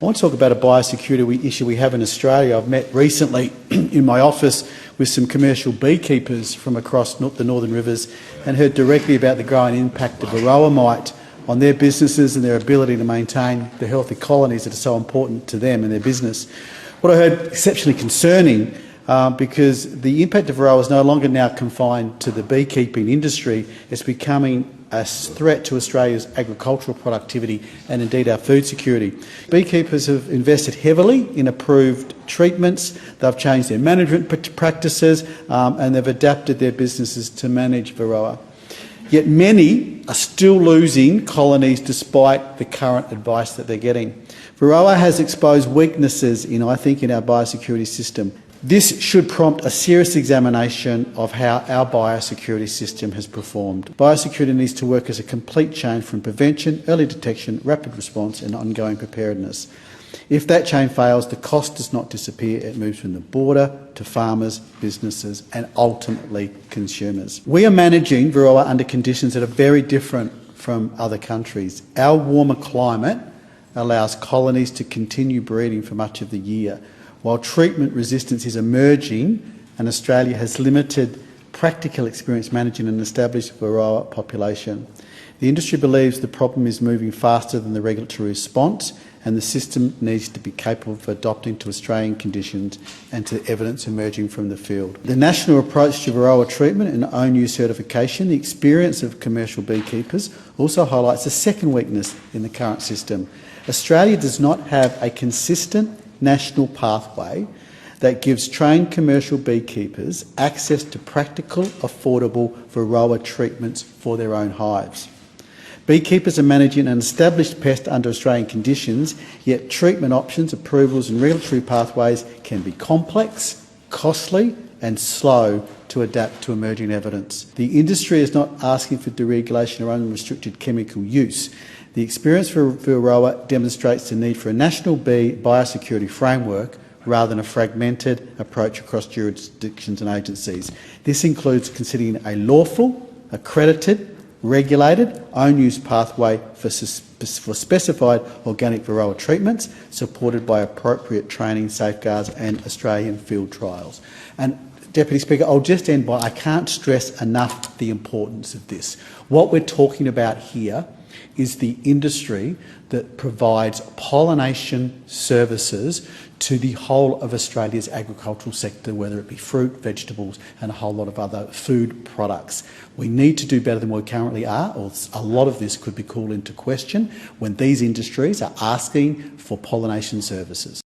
I want to talk about a biosecurity issue we have in Australia. I've met recently in my office with some commercial beekeepers from across the Northern Rivers and heard directly about the growing impact of varroa mite on their businesses and their ability to maintain the healthy colonies that are so important to them and their business. What I heard exceptionally concerning because the impact of varroa is no longer now confined to the beekeeping industry. It's becoming a threat to Australia's agricultural productivity and indeed our food security. Beekeepers have invested heavily in approved treatments, they've changed their management practices and they've adapted their businesses to manage varroa. Yet many are still losing colonies despite the current advice that they're getting. Varroa has exposed weaknesses in our biosecurity system. This should prompt a serious examination of how our biosecurity system has performed. Biosecurity needs to work as a complete chain from prevention, early detection, rapid response and ongoing preparedness. If that chain fails, the cost does not disappear. It moves from the border to farmers, businesses and ultimately consumers. We are managing varroa under conditions that are very different from other countries. Our warmer climate allows colonies to continue breeding for much of the year, while treatment resistance is emerging and Australia has limited practical experience managing an established varroa population. The industry believes the problem is moving faster than the regulatory response and the system needs to be capable of adopting to Australian conditions and to evidence emerging from the field. The national approach to varroa treatment and own use certification, the experience of commercial beekeepers, also highlights a second weakness in the current system. Australia does not have a consistent national pathway that gives trained commercial beekeepers access to practical, affordable varroa treatments for their own hives. Beekeepers are managing an established pest under Australian conditions, yet treatment options, approvals and regulatory pathways can be complex, costly and slow to adapt to emerging evidence. The industry is not asking for deregulation or unrestricted chemical use. The experience for varroa demonstrates the need for a national bee biosecurity framework rather than a fragmented approach across jurisdictions and agencies. This includes considering a lawful, accredited, regulated, own-use pathway for specified organic varroa treatments supported by appropriate training, safeguards and Australian field trials. And Deputy Speaker, I'll just end by I can't stress enough the importance of this. What we're talking about here is the industry that provides pollination services to the whole of Australia's agricultural sector, whether it be fruit, vegetables and a whole lot of other food products. We need to do better than we currently are, or a lot of this could be called into question when these industries are asking for pollination services.